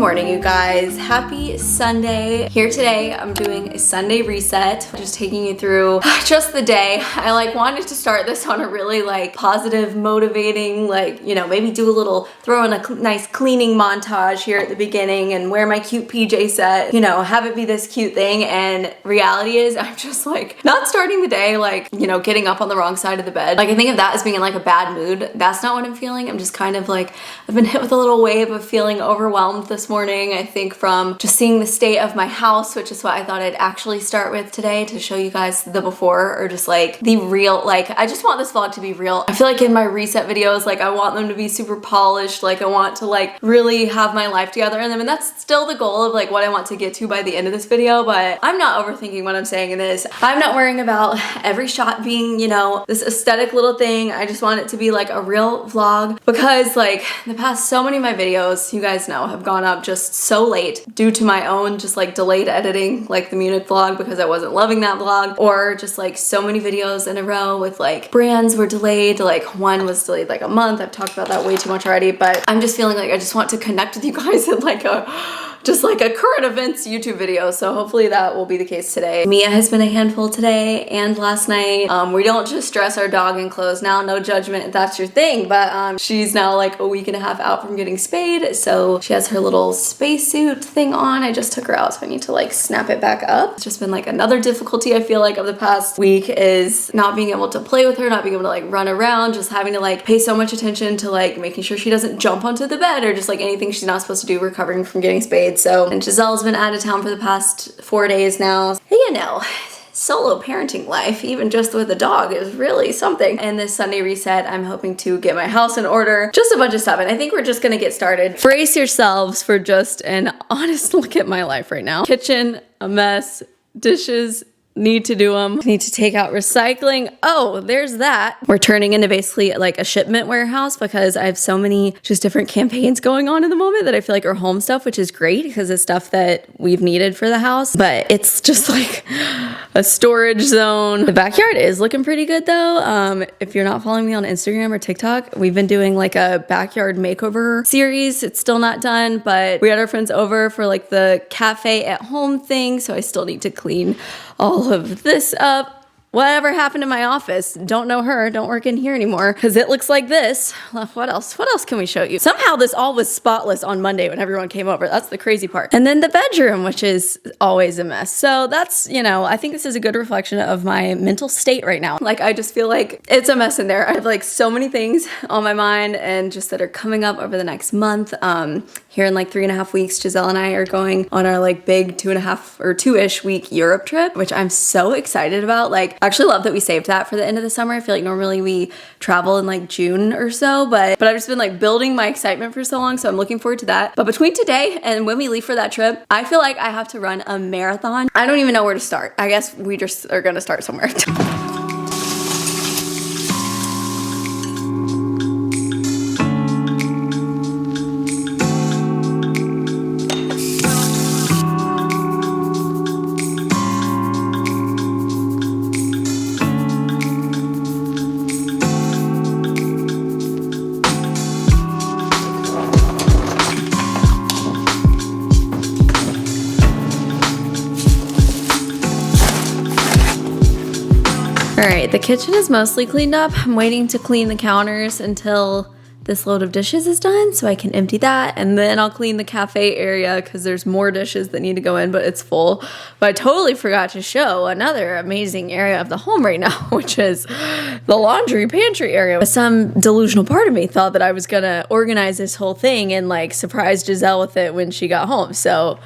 morning, you guys. Happy Sunday. Here today, I'm doing a Sunday reset. Just taking you through just the day. I wanted to start this on a really positive, motivating, maybe do a little, throw in a nice cleaning montage here at the beginning and wear my cute PJ set, have it be this cute thing. And reality is I'm just not starting the day, getting up on the wrong side of the bed. I think of that as being in a bad mood. That's not what I'm feeling. I'm just kind of I've been hit with a little wave of feeling overwhelmed this morning, I think, from just seeing the state of my house, which is what I thought I'd actually start with today to show you guys the before, or just the real, I just want this vlog to be real. I feel in my reset videos, I want them to be super polished, I want to really have my life together in them, and that's still the goal of what I want to get to by the end of this video, but I'm not overthinking what I'm saying in this. I'm not worrying about every shot being, this aesthetic little thing. I just want it to be a real vlog, because the past so many of my videos, you guys know, have gone up just so late due to my own just delayed editing, the Munich vlog, because I wasn't loving that vlog, or just so many videos in a row with brands were delayed, one was delayed a month. I've talked about that way too much already, but I'm just feeling I just want to connect with you guys in a current events YouTube video, so hopefully that will be the case today. Mia has been a handful today and last night. We don't just dress our dog in clothes now, no judgment if that's your thing, but she's now a week and a half out from getting spayed, so she has her little spacesuit thing on. I just took her out, so I need to snap it back up. It's just been another difficulty I feel of the past week is not being able to play with her, not being able to run around, just having to pay so much attention to making sure she doesn't jump onto the bed or just anything she's not supposed to do recovering from getting spayed. So, and Giselle's been out of town for the past 4 days now. Solo parenting life, even just with a dog, is really something. And this Sunday reset, I'm hoping to get my house in order, just a bunch of stuff. And I think we're just gonna get started. Brace yourselves for just an honest look at my life right now. Kitchen, a mess, dishes, need to do them. Need to take out recycling. Oh, there's that. We're turning into basically a shipment warehouse because I have so many just different campaigns going on in the moment that I feel are home stuff, which is great because it's stuff that we've needed for the house, but it's just a storage zone. The backyard is looking pretty good though. If you're not following me on Instagram or TikTok, we've been doing a backyard makeover series. It's still not done, but we had our friends over for the cafe at home thing, so I still need to clean all of this up. Whatever happened to my office? Don't know her, don't work in here anymore because it looks like this. What else can we show you? Somehow this all was spotless on Monday when everyone came over. That's the crazy part. And then the bedroom, which is always a mess. So that's, I think this is a good reflection of my mental state right now. I just feel it's a mess in there. I have so many things on my mind and just that are coming up over the next month. Here in 3.5 weeks, Giselle and I are going on our big 2.5 or 2-ish week Europe trip, which I'm so excited about. I actually love that we saved that for the end of the summer. I feel normally we travel in June or so, but I've just been building my excitement for so long, so I'm looking forward to that. But between today and when we leave for that trip, I feel I have to run a marathon. I don't even know where to start. I guess we just are gonna start somewhere. All right, the kitchen is mostly cleaned up. I'm waiting to clean the counters until this load of dishes is done so I can empty that, and then I'll clean the cafe area because there's more dishes that need to go in, but it's full. But I totally forgot to show another amazing area of the home right now, which is the laundry pantry area. Some delusional part of me thought that I was gonna organize this whole thing and surprise Giselle with it when she got home. So,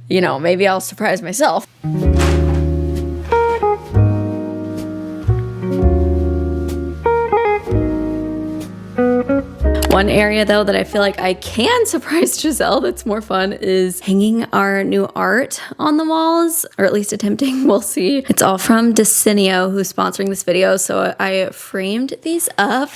maybe I'll surprise myself. One area though that I feel I can surprise Giselle that's more fun is hanging our new art on the walls, or at least attempting. We'll see. It's all from Decenio, who's sponsoring this video, so I framed these up.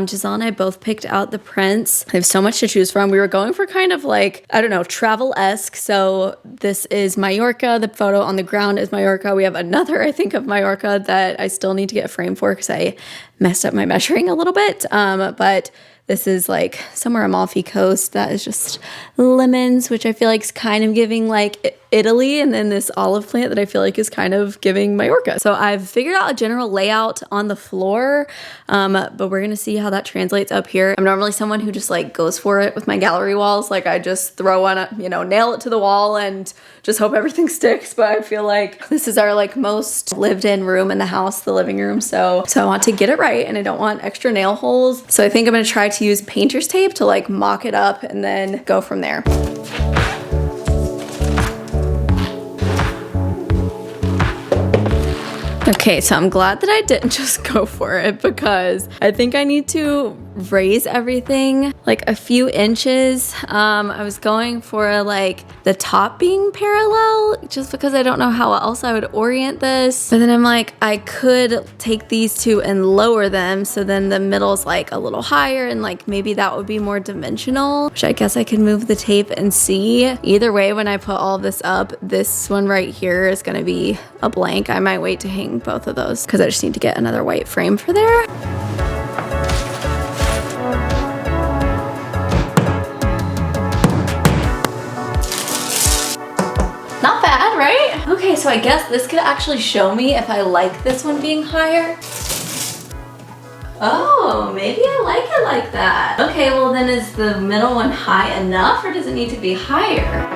Giselle and I both picked out the prints. I have so much to choose from. We were going for kind of I don't know, travel-esque. So this is Mallorca. The photo on the ground is Mallorca. We have another, I think, of Mallorca that I still need to get a frame for because I messed up my measuring a little bit. But This is like somewhere Amalfi Coast. That is just lemons, which I feel like is kind of giving like Italy. And then this olive plant that I feel like is kind of giving Majorca. So I've figured out a general layout on the floor, but we're gonna see how that translates up here. I'm normally someone who just like goes for it with my gallery walls. Like I just throw on a, you know, nail it to the wall and just hope everything sticks. But I feel like this is our like most lived in room in the house, the living room. So I want to get it right and I don't want extra nail holes. So I think I'm gonna try to use painter's tape to like mock it up and then go from there. Okay, so I'm glad that I didn't just go for it because I think I need to raise everything like a few inches. I was going for like the top being parallel just because I don't know how else I would orient this. But then I'm like, I could take these two and lower them so then the middle's like a little higher and like maybe that would be more dimensional, which I guess I can move the tape and see. Either way, when I put all of this up, this one right here is gonna be a blank. I might wait to hang both of those because I just need to get another white frame for there. Not bad, right? Okay, so I guess this could actually show me if I like this one being higher. Oh, maybe I like it like that. Okay, well then is the middle one high enough or does it need to be higher?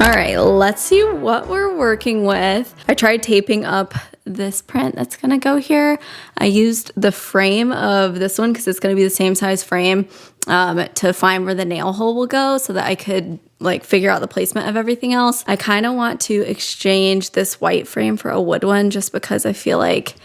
All right, let's see what we're working with. I tried taping up this print that's gonna go here. I used the frame of this one because it's gonna be the same size frame to find where the nail hole will go so that I could like figure out the placement of everything else. I kind of want to exchange this white frame for a wood one just because I feel like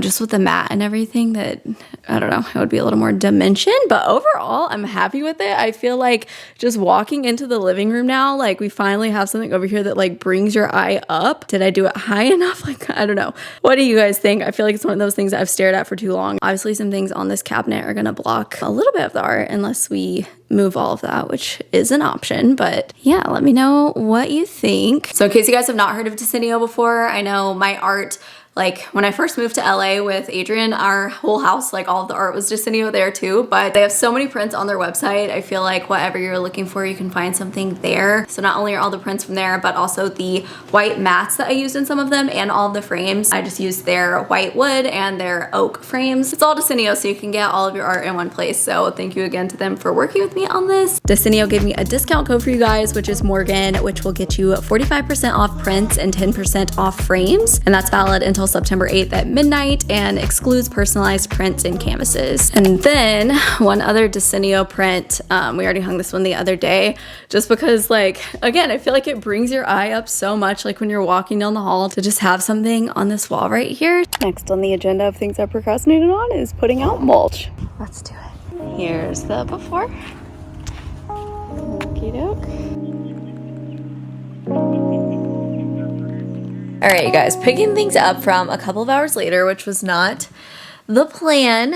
just with the mat and everything that, I don't know, it would be a little more dimension, but overall I'm happy with it. I feel like just walking into the living room now, like we finally have something over here that like brings your eye up. Did I do it high enough? Like, I don't know. What do you guys think? I feel like it's one of those things that I've stared at for too long. Obviously some things on this cabinet are gonna block a little bit of the art unless we move all of that, which is an option, but yeah, let me know what you think. So in case you guys have not heard of Desenio before, I know my art, like when I first moved to LA with Adrian, our whole house, like all of the art was Desenio there too, but they have so many prints on their website. I feel like whatever you're looking for, you can find something there. So not only are all the prints from there, but also the white mats that I used in some of them and all of the frames. I just used their white wood and their oak frames. It's all Desenio, so you can get all of your art in one place. So thank you again to them for working with me on this. Desenio gave me a discount code for you guys, which is Morgan, which will get you 45% off prints and 10% off frames. And that's valid until September 8th at midnight and excludes personalized prints and canvases. And then one other Desenio print, we already hung this one the other day, just because like, again, I feel like it brings your eye up so much, like when you're walking down the hall, to just have something on this wall right here. Next on the agenda of things I procrastinated on is putting out mulch. Let's do it. Here's the before. Okie doke. All right, you guys, picking things up from a couple of hours later, which was not the plan.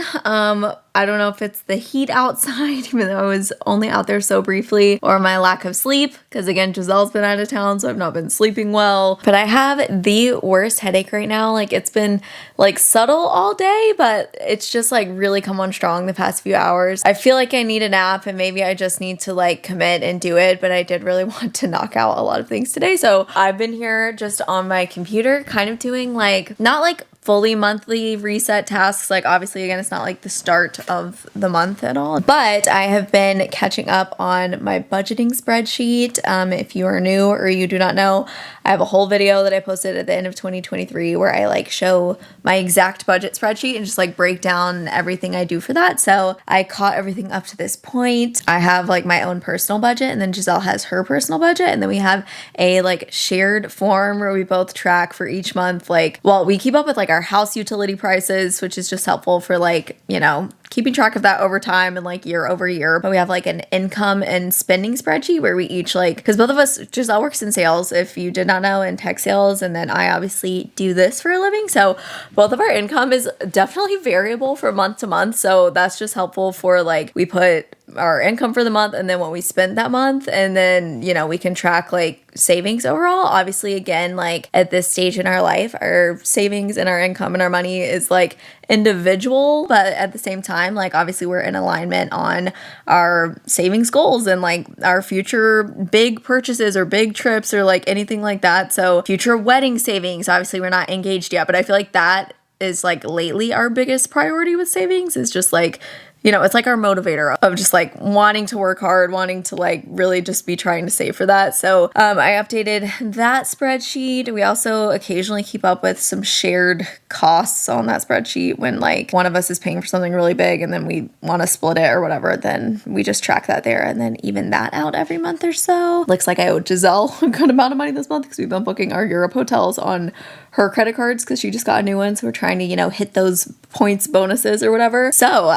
I don't know if it's the heat outside, even though I was only out there so briefly, or my lack of sleep, because again, Giselle's been out of town, so I've not been sleeping well. But I have the worst headache right now. Like it's been like subtle all day, but it's just like really come on strong the past few hours. I feel like I need a nap and maybe I just need to like commit and do it, but I did really want to knock out a lot of things today. So I've been here just on my computer, kind of doing like, not like fully monthly reset tasks. Like obviously again, it's not like the start of the month at all, but I have been catching up on my budgeting spreadsheet. If you are new or you do not know, I have a whole video that I posted at the end of 2023 where I like show my exact budget spreadsheet and just like break down everything I do for that. So I caught everything up to this point. I have like my own personal budget and then Giselle has her personal budget. And then we have a like shared form where we both track for each month. Like, well, we keep up with like our house utility prices, which is just helpful for like, you know, keeping track of that over time and like year over year. But we have like an income and spending spreadsheet where we each like, because both of us, Giselle works in sales, if you did not know, in tech sales, and then I obviously do this for a living. So both of our income is definitely variable from month to month. So that's just helpful for like, we put our income for the month and then what we spent that month. And then, you know, we can track like savings overall. Obviously, again, like at this stage in our life, our savings and our income and our money is like individual, but at the same time, like obviously we're in alignment on our savings goals and like our future big purchases or big trips or like anything like that. So future wedding savings, obviously we're not engaged yet, but I feel like that is like lately our biggest priority with savings is just like, you know, it's like our motivator of just like wanting to work hard, wanting to like really just be trying to save for that. So I updated that spreadsheet. We also occasionally keep up with some shared costs on that spreadsheet when like one of us is paying for something really big and then we want to split it or whatever, then we just track that there and then even that out every month or so. Looks like I owe Giselle a good amount of money this month because we've been booking our Europe hotels on her credit cards because she just got a new one. So we're trying to, you know, hit those points bonuses or whatever. So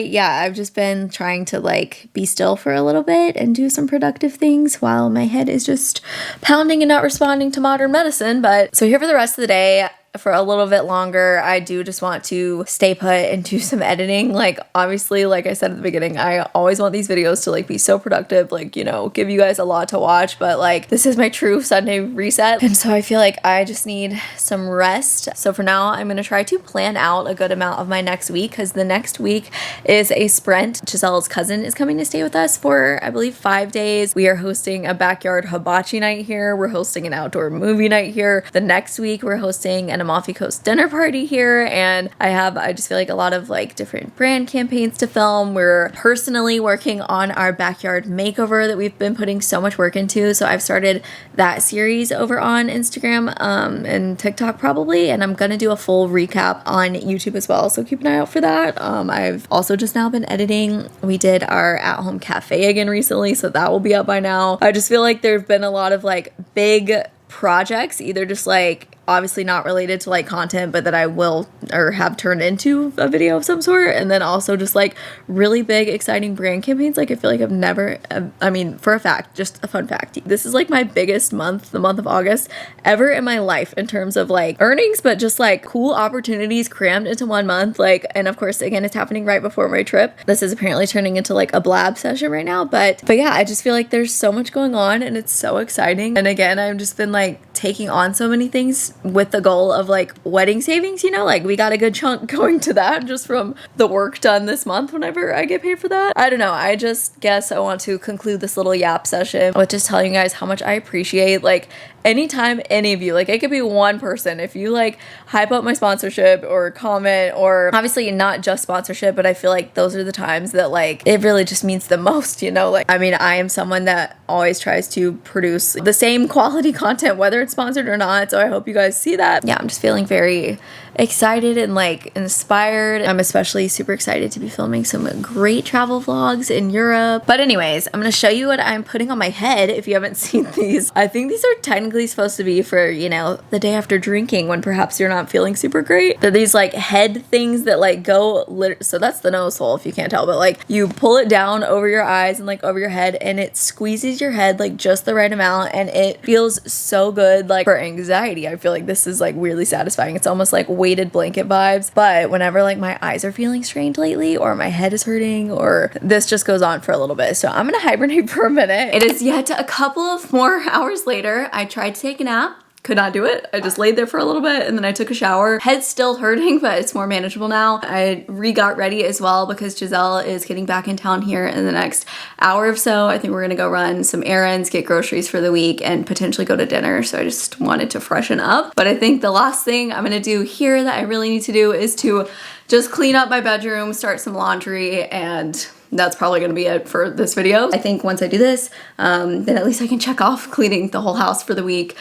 I've just been trying to like be still for a little bit and do some productive things while my head is just pounding and not responding to modern medicine. But so here for the rest of the day, for a little bit longer, I do just want to stay put and do some editing. Like obviously, like I said at the beginning, I always want these videos to like be so productive, like, you know, give you guys a lot to watch, but like this is my true Sunday reset. And so I feel like I just need some rest. So for now, I'm going to try to plan out a good amount of my next week because the next week is a sprint. Giselle's cousin is coming to stay with us for, I believe, 5 days. We are hosting a backyard hibachi night here. We're hosting an outdoor movie night here. The next week, we're hosting an Amalfi Coast dinner party here, and I just feel like a lot of like different brand campaigns to film. We're personally working on our backyard makeover that we've been putting so much work into, so I've started that series over on Instagram and TikTok probably, and I'm gonna do a full recap on YouTube as well, so keep an eye out for that. I've also just now been editing. We did our at-home cafe again recently, so that will be up by now. I just feel like there have been a lot of like big projects, either just like obviously not related to like content, but that I will or have turned into a video of some sort, and then also just like really big exciting brand campaigns. Like I feel like I've never, I mean, for a fact, just a fun fact, this is like my biggest month, the month of August, ever in my life in terms of like earnings, but just like cool opportunities crammed into 1 month. Like, and of course again, it's happening right before my trip. This is apparently turning into like a blab session right now, but yeah, I just feel like there's so much going on and it's so exciting. And again, I've just been like taking on so many things with the goal of like wedding savings, you know, like we got a good chunk going to that just from the work done this month whenever I get paid for that. I don't know, I just guess I want to conclude this little yap session with just telling you guys how much I appreciate like anytime any of you, like it could be one person, if you like hype up my sponsorship or comment, or obviously not just sponsorship, but I feel like those are the times that like it really just means the most, you know. Like I mean, I am someone that always tries to produce the same quality content whether it's sponsored or not, so I hope you guys see that. Yeah, I'm just feeling very excited and like inspired. I'm especially super excited to be filming some great travel vlogs in Europe. But anyways, I'm gonna show you what I'm putting on my head if you haven't seen these. I think these are technically supposed to be for, you know, the day after drinking when perhaps you're not feeling super great. They're these like head things that like go so that's the nose hole if you can't tell, but like you pull it down over your eyes and like over your head and it squeezes your head like just the right amount, and it feels so good. Like for anxiety, I feel like this is like weirdly satisfying. It's almost like weighted blanket vibes. But whenever like my eyes are feeling strained lately or my head is hurting, or this just goes on for a little bit, so I'm gonna hibernate for a minute. It is yet a couple of more hours later. I tried to take a nap, could not do it. I just laid there for a little bit and then I took a shower. Head's still hurting, but it's more manageable now. I got ready as well because Giselle is getting back in town here in the next hour or so. I think we're gonna go run some errands, get groceries for the week, and potentially go to dinner. So I just wanted to freshen up. But I think the last thing I'm gonna do here that I really need to do is to just clean up my bedroom, start some laundry, and that's probably gonna be it for this video. I think once I do this, then at least I can check off cleaning the whole house for the week.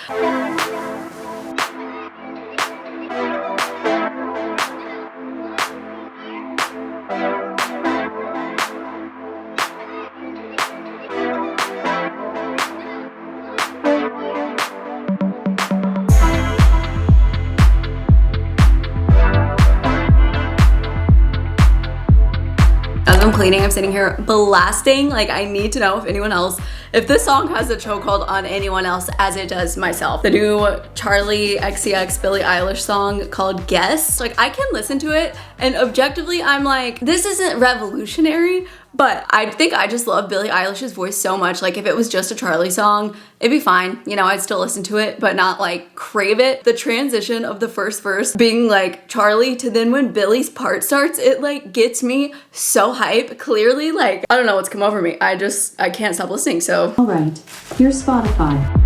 As I'm cleaning, I'm sitting here blasting. Like, I need to know if this song has a chokehold on anyone else as it does myself. The new Charlie XCX Billie Eilish song called Guess. Like, I can listen to it and objectively I'm like, this isn't revolutionary, But I think I just love Billie Eilish's voice so much. Like if it was just a Charlie song, it'd be fine. You know, I'd still listen to it, but not like crave it. The transition of the first verse being like Charlie to then when Billie's part starts, it like gets me so hype. Clearly, like, I don't know what's come over me. I can't stop listening, so. All right, here's Spotify.